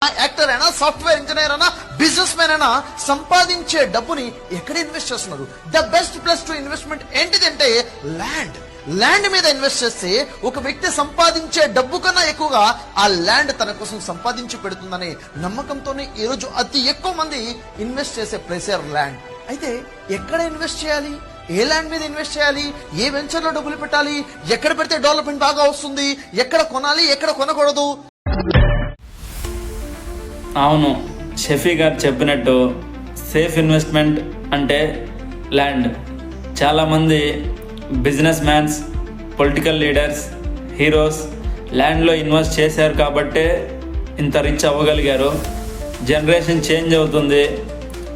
Actor అయినా, software engineer అయినా, business man అయినా సంపాదించే డబ్బుని ఎక్కడ ఇన్వెస్ట్ చేస్తున్నారు? The best place to investment ఏంటిదంటే ల్యాండ్. ల్యాండ్ మీద ఇన్వెస్ట్ చేస్తే ఒక వ్యక్తి సంపాదించే డబ్బు కన్నా ఎక్కువగా ఆ ల్యాండ్ తన కోసం సంపాదించి పెడుతుందనే నమ్మకంతోనే ఈ రోజు అతి ఎక్కువ మంది ఇన్వెస్ట్ చేసే ప్లేస్ ల్యాండ్. అయితే ఎక్కడ ఇన్వెస్ట్ చేయాలి? ఏ ల్యాండ్ మీద ఇన్వెస్ట్ చేయాలి? ఏ వెంచర్ లో డబ్బులు పెట్టాలి? ఎక్కడ పెడితే డెవలప్మెంట్ బాగా వస్తుంది? ఎక్కడ కొనాలి, ఎక్కడ కొనకూడదు? అవును, షఫీ గారు చెప్పినట్టు సేఫ్ ఇన్వెస్ట్మెంట్ అంటే ల్యాండ్. చాలామంది business mans, political leaders, heroes ల్యాండ్లో ఇన్వెస్ట్ చేశారు కాబట్టే ఇంత రిచ్ అవ్వగలిగారు. జనరేషన్ చేంజ్ అవుతుంది,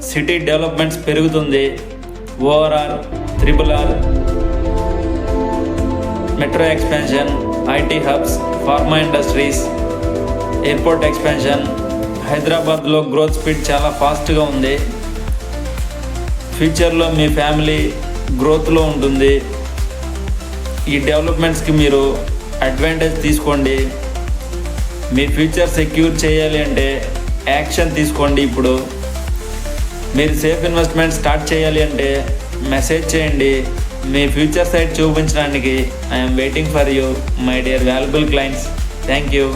సిటీ డెవలప్మెంట్స్ పెరుగుతుంది. ORR, RRR, metro expansion, IT hubs, pharma industries, airport expansion. హైదరాబాద్లో గ్రోత్ స్పీడ్ చాలా ఫాస్ట్గా ఉంది. ఫ్యూచర్లో మీ ఫ్యామిలీ గ్రోత్లో ఉంటుంది. ఈ డెవలప్మెంట్స్కి మీరు అడ్వాంటేజ్ తీసుకోండి. మీ ఫ్యూచర్ సెక్యూర్ చేయాలి అంటే యాక్షన్ తీసుకోండి. ఇప్పుడు మీరు సేఫ్ ఇన్వెస్ట్మెంట్ స్టార్ట్ చేయాలి అంటే మెసేజ్ చేయండి. మీ ఫ్యూచర్ సైట్ చూపించడానికి I'm waiting for you my dear valuable clients. Thank you.